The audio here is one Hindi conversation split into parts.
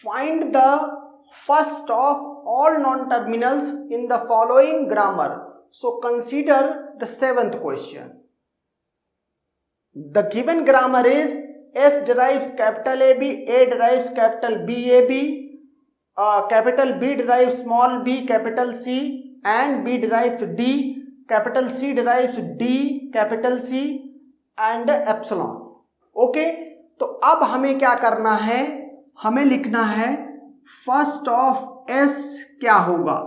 find the first of all non-terminals in the following grammar. So consider the seventh question. The given grammar is S derives capital AB, A derives capital BAB, capital B derives small b capital C, and B derives D, capital C derives D capital C and epsilon. Okay, तो अब हमें क्या करना है, हमें लिखना है फर्स्ट ऑफ एस क्या होगा,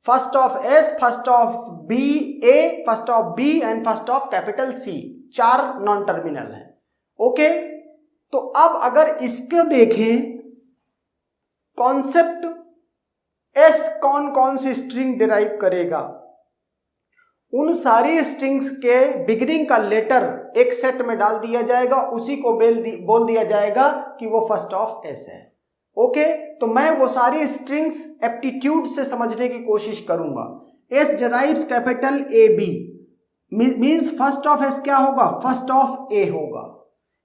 first of S, first of B A, first of B and first of capital C, चार नॉन टर्मिनल है. ओके, तो अब अगर इसके देखें कॉन्सेप्ट, एस कौन कौन सी स्ट्रिंग डिराइव करेगा, उन सारी स्ट्रिंग्स के बिगिनिंग का लेटर एक सेट में डाल दिया जाएगा, उसी को बोल दिया जाएगा कि वो फर्स्ट ऑफ एस है. ओके, तो मैं वो सारी स्ट्रिंग्स एप्टीट्यूड से समझने की कोशिश करूंगा. S derives capital A B means first of S क्या होगा, फर्स्ट ऑफ ए होगा.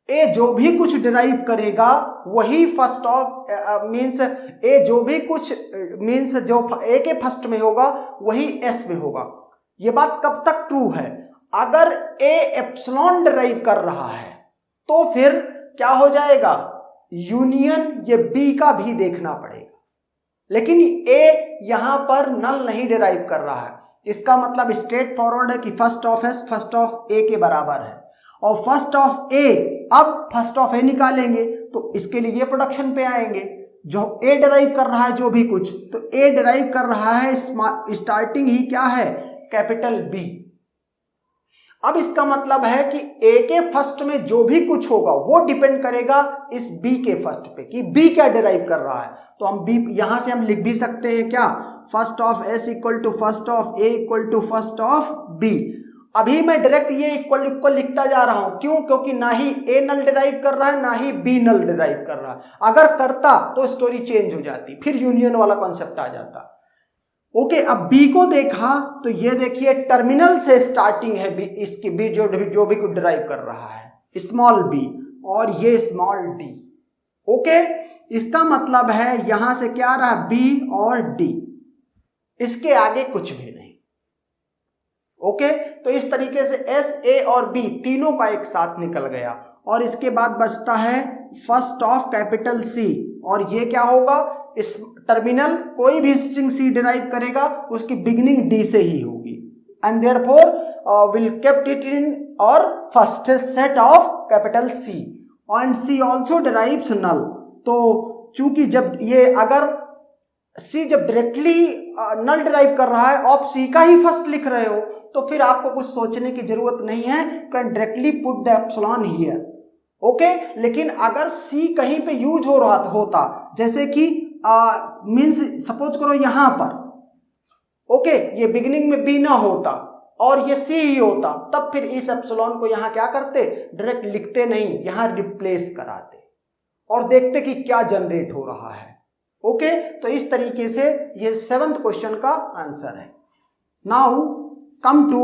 ए जो भी कुछ डिराइव करेगा वही फर्स्ट ऑफ मीन्स ए जो भी कुछ मीन्स जो ए के फर्स्ट में होगा वही एस में होगा. ये बात कब तक ट्रू है, अगर ए एप्सिलॉन डिराइव कर रहा है तो फिर क्या हो जाएगा, यूनियन ये बी का भी देखना पड़ेगा. लेकिन ए यहां पर नल नहीं डिराइव कर रहा है, इसका मतलब स्ट्रेट फॉरवर्ड है कि first of S first of A के बराबर है. और फर्स्ट ऑफ ए, अब फर्स्ट ऑफ ए निकालेंगे तो इसके लिए ये प्रोडक्शन पे आएंगे. जो ए डिराइव कर रहा है जो भी कुछ, तो ए डिराइव कर रहा है स्टार्टिंग ही क्या है, कैपिटल बी. अब इसका मतलब है कि ए के फर्स्ट में जो भी कुछ होगा वो डिपेंड करेगा इस बी के फर्स्ट पे कि बी क्या डिराइव कर रहा है. तो हम बी यहां से हम लिख भी सकते हैं क्या, first of S equal to first of A equal to first of B. अभी मैं डायरेक्ट ये इक्वल इक्वल लिखता जा रहा हूं, क्यों, क्योंकि ना ही ए नल डिराइव कर रहा है ना ही बी नल डिराइव कर रहा है. अगर करता तो स्टोरी चेंज हो जाती, फिर यूनियन वाला कॉन्सेप्ट आ जाता. ओके, अब बी को देखा तो ये देखिए टर्मिनल से स्टार्टिंग है बी, इसकी बी जो भी कुछ डिराइव कर रहा है स्मॉल बी और ये स्मॉल डी. ओके, इसका मतलब है यहां से क्या आ रहा है, बी और डी, इसके आगे कुछ भी नहीं. ओके, तो इस तरीके से एस ए और बी तीनों का एक साथ निकल गया. और इसके बाद बचता है फर्स्ट ऑफ कैपिटल सी, और ये क्या होगा, इस टर्मिनल कोई भी स्ट्रिंग सी डिराइव करेगा उसकी बिगिनिंग डी से ही होगी. And therefore will kept it in our first set of capital C. And C also derives null. तो चूंकि जब ये अगर सी जब डायरेक्टली नल डिराइव कर रहा है, आप सी का ही फर्स्ट लिख रहे हो, तो फिर आपको कुछ सोचने की जरूरत नहीं है, can directly put the epsilon here. Okay, लेकिन अगर सी कहीं पे यूज हो रहा होता, जैसे कि मीन्स सपोज करो यहां पर, ओके, ये बिगिनिंग में बी ना होता और ये सी ही होता, तब फिर इस एप्सिलॉन को यहां क्या करते, डायरेक्ट लिखते नहीं, यहां रिप्लेस कराते और देखते कि क्या जनरेट हो रहा है. ओके, तो इस तरीके से ये 7th क्वेश्चन का आंसर है. Now come to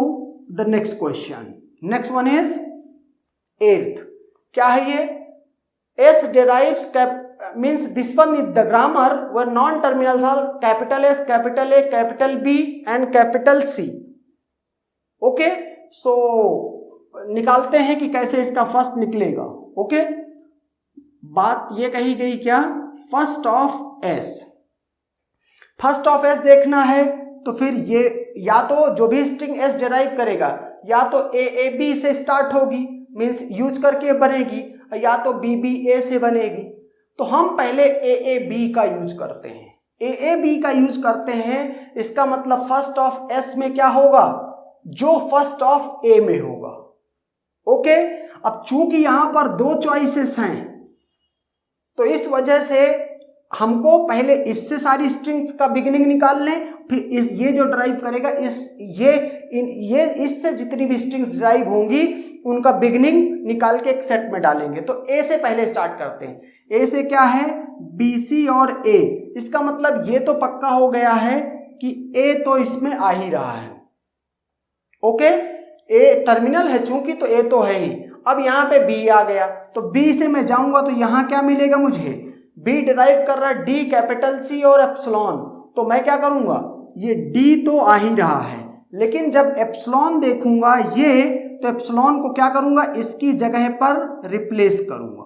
the next question. Next one is 8th. क्या है ये, S derives means this one is the grammar where non-terminals are capital S, capital A, capital B and capital C. Okay, so निकालते हैं कि कैसे इसका फर्स्ट निकलेगा. ओके, बात ये कही गई क्या, first of S. First of S देखना है तो फिर ये या तो जो भी स्ट्रिंग एस डिराइव करेगा या तो ए बी से स्टार्ट होगी, मीन्स यूज करके बनेगी, या तो बी बी ए से बनेगी. तो हम पहले ए बी का यूज करते हैं. ए बी का यूज करते हैं, इसका मतलब फर्स्ट ऑफ एस में क्या होगा, जो फर्स्ट ऑफ ए में होगा. ओके, अब चूंकि यहां पर दो चॉइसेस हैं तो इस वजह से हमको पहले इससे सारी स्ट्रिंग्स का बिगिनिंग निकाल लें, फिर इस ये जो ड्राइव करेगा ये इससे जितनी भी स्ट्रिंग्स ड्राइव होंगी उनका बिगिनिंग निकाल के एक सेट में डालेंगे. तो ए से पहले स्टार्ट करते हैं. ए से क्या है, बी सी और ए. इसका मतलब ये तो पक्का हो गया है कि ए तो इसमें आ ही रहा है. ओके, ए टर्मिनल है चूंकि, तो ए तो है ही. अब यहां पे बी आ गया, तो बी से मैं जाऊंगा तो यहां क्या मिलेगा मुझे, बी डिराइव कर रहा है डी कैपिटल सी और एप्सिलॉन, तो मैं क्या करूंगा, ये डी तो आ ही रहा है, लेकिन जब एप्सिलॉन देखूंगा ये, तो एप्सिलॉन को क्या करूंगा, इसकी जगह पर रिप्लेस करूंगा।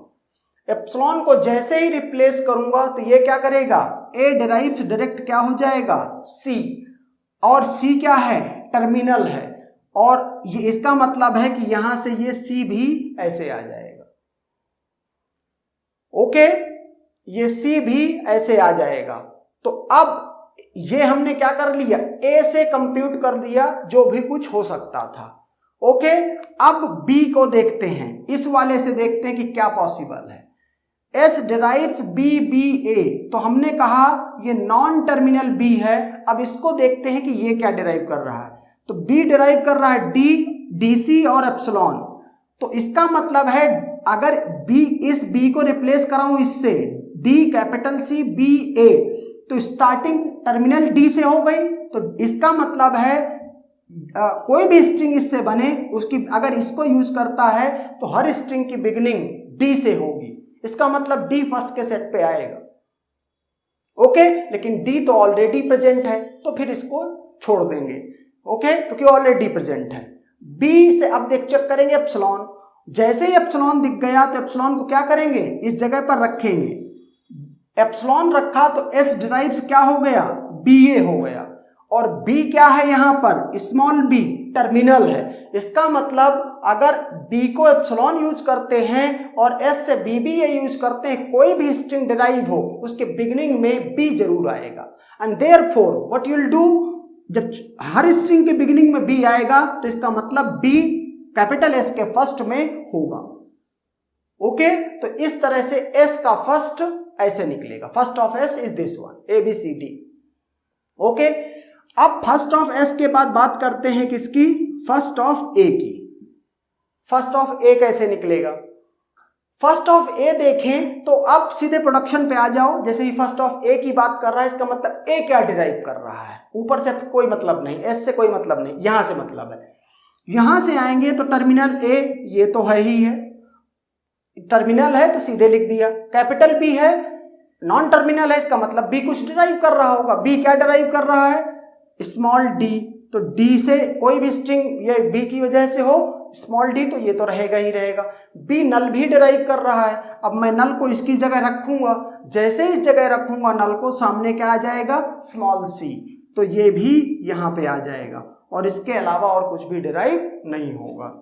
एप्सिलॉन को जैसे ही रिप्लेस करूंगा तो ये क्या करेगा, ए डिराइव्स डायरेक्ट क्या हो जाएगा, सी, और सी क्या है, टर्मिनल है, और ये इसका मतलब है कि यहां से ये सी भी ऐसे आ जाएगा। ओके, ये सी भी ऐसे आ जाएगा। तो अब ये हमने क्या कर लिया, ए से कंप्यूट कर दिया जो भी कुछ हो सकता था। ओके, अब बी को देखते हैं, इस वाले से देखते हैं कि क्या पॉसिबल है। एस डिराइव्स बी बी ए, तो हमने कहा ये नॉन टर्मिनल बी है। अब इसको देखते हैं कि ये क्या डिराइव कर रहा है, तो बी डिराइव कर रहा है डी, डी सी और एप्सिलॉन। तो इसका मतलब है अगर बी, इस बी को रिप्लेस कराऊं इससे, डी कैपिटल सी बी ए, तो स्टार्टिंग टर्मिनल डी से हो गई। तो इसका मतलब है कोई भी स्ट्रिंग इससे बने, उसकी अगर इसको यूज करता है तो हर स्ट्रिंग की बिगिनिंग डी से होगी। इसका मतलब डी फर्स्ट के सेट पे आएगा। ओके, लेकिन डी तो ऑलरेडी प्रेजेंट है तो फिर इसको छोड़ देंगे। ओके, क्योंकि ऑलरेडी प्रेजेंट है। बी से अब देख चेक करेंगे एप्सिलॉन, जैसे ही एप्सिलॉन दिख गया तो एप्सिलॉन को क्या करेंगे, इस जगह पर रखेंगे। एप्सिलॉन रखा तो एस डिराइव्स क्या हो गया, बी ए हो गया, और बी क्या है यहां पर, स्मॉल बी, टर्मिनल है। इसका मतलब अगर बी को एप्सिलॉन यूज करते हैं और एस से बी बी ए यूज करते हैं, कोई भी स्ट्रिंग डिराइव हो उसके बिगिनिंग में बी जरूर आएगा। And therefore what you will do, जब हर स्ट्रिंग के बिगिनिंग में बी आएगा तो इसका मतलब बी कैपिटल एस के फर्स्ट में होगा। ओके, तो इस तरह से एस का फर्स्ट ऐसे निकलेगा, first of S is this one, A B C D. Okay, अब फर्स्ट ऑफ एस के बाद बात करते हैं किसकी, फर्स्ट ऑफ ए की। फर्स्ट ऑफ ए कैसे निकलेगा, फर्स्ट ऑफ ए देखें तो अब सीधे प्रोडक्शन पे आ जाओ। जैसे ही फर्स्ट ऑफ ए की बात कर रहा है, इसका मतलब ए क्या डिराइव कर रहा है, ऊपर से कोई मतलब नहीं, एस से कोई मतलब नहीं, यहां से मतलब है। यहां से आएंगे तो टर्मिनल ए, ये तो है ही है, टर्मिनल है तो सीधे लिख दिया। कैपिटल बी है, नॉन टर्मिनल है, इसका मतलब बी कुछ डिराइव कर रहा होगा। बी क्या डिराइव कर रहा है, स्मॉल डी, तो डी से कोई भी स्ट्रिंग ये बी की वजह से हो स्मॉल डी, तो ये तो रहेगा ही रहेगा। बी नल भी डिराइव कर रहा है। अब मैं नल को इसकी जगह रखूंगा, जैसे इस जगह रखूंगा नल को, सामने क्या आ जाएगा, स्मॉल सी, तो ये भी यहां पे आ जाएगा, और इसके अलावा और कुछ भी डिराइव नहीं होगा।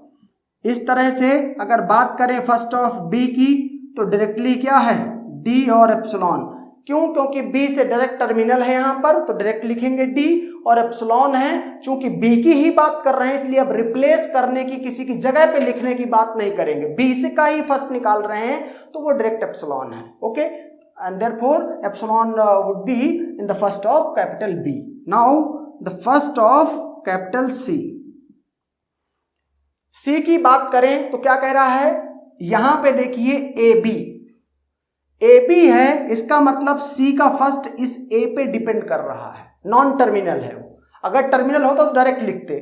इस तरह से अगर बात करें फर्स्ट ऑफ बी की, तो डायरेक्टली क्या है, डी और एप्सिलॉन। क्यों, क्योंकि बी से डायरेक्ट टर्मिनल है यहां पर, तो डायरेक्ट लिखेंगे डी, और एप्सिलॉन है चूंकि बी की ही बात कर रहे हैं, इसलिए अब रिप्लेस करने की, किसी की जगह पे लिखने की बात नहीं करेंगे। बी से का ही फर्स्ट निकाल रहे हैं तो वो डायरेक्ट एप्सिलॉन है। Okay, and therefore epsilon would be in the first of capital B. Now the first of capital C. C की बात करें तो क्या कह रहा है, यहां पे देखिए ए बी, ए बी है, इसका मतलब सी का फर्स्ट इस ए पे डिपेंड कर रहा है, नॉन टर्मिनल है वो। अगर टर्मिनल होता तो डायरेक्ट लिखते।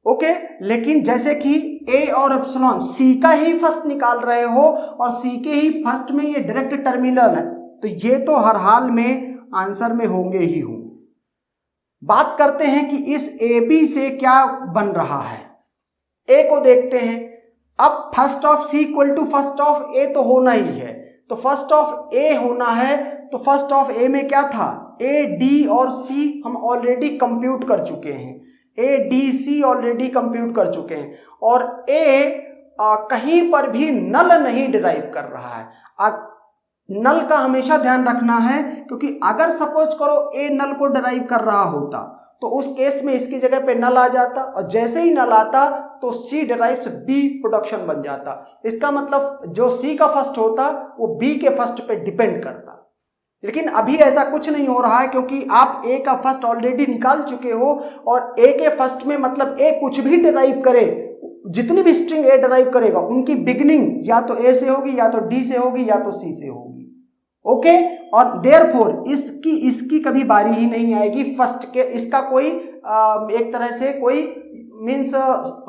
ओके, लेकिन जैसे कि ए और एप्सिलॉन सी का ही फर्स्ट निकाल रहे हो और सी के ही फर्स्ट में ये डायरेक्ट टर्मिनल है, तो ये तो हर हाल में आंसर में होंगे ही होंगे। बात करते हैं कि इस ए बी से क्या बन रहा है, ए को देखते हैं। अब first of C equal to first of A तो होना ही है, तो फर्स्ट ऑफ ए होना है, तो फर्स्ट ऑफ ए में क्या था, ए डी और सी हम ऑलरेडी कंप्यूट कर चुके हैं, A D C already compute कर चुके हैं, और ए कहीं पर भी नल नहीं डिराइव कर रहा है। नल का हमेशा ध्यान रखना है, क्योंकि अगर सपोज करो ए नल को डिराइव कर रहा होता तो उस केस में इसकी जगह पे नल आ जाता, और जैसे ही नल आता तो सी डिराइव्स बी प्रोडक्शन बन जाता। इसका मतलब जो सी का फर्स्ट होता वो बी के फर्स्ट पे डिपेंड करता। लेकिन अभी ऐसा कुछ नहीं हो रहा है, क्योंकि आप ए का फर्स्ट ऑलरेडी निकाल चुके हो, और ए के फर्स्ट में मतलब ए कुछ भी डिराइव करे, जितनी भी स्ट्रिंग ए डिराइव करेगा उनकी बिगिनिंग या तो ए से होगी, या तो डी से होगी, या तो सी से होगी। ओके, और देयरफॉर इसकी कभी बारी ही नहीं आएगी फर्स्ट के, इसका कोई एक तरह से कोई मीन्स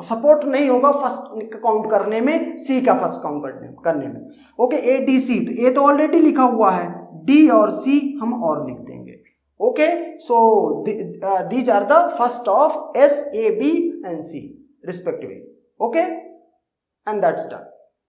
सपोर्ट नहीं होगा फर्स्ट काउंट करने में, सी का फर्स्ट काउंट करने में। ओके, ए डी सी, तो ए तो ऑलरेडी लिखा हुआ है, डी और सी हम और लिख देंगे। Okay, so these are the first of S, A, B and C respectively. Okay, and that's done.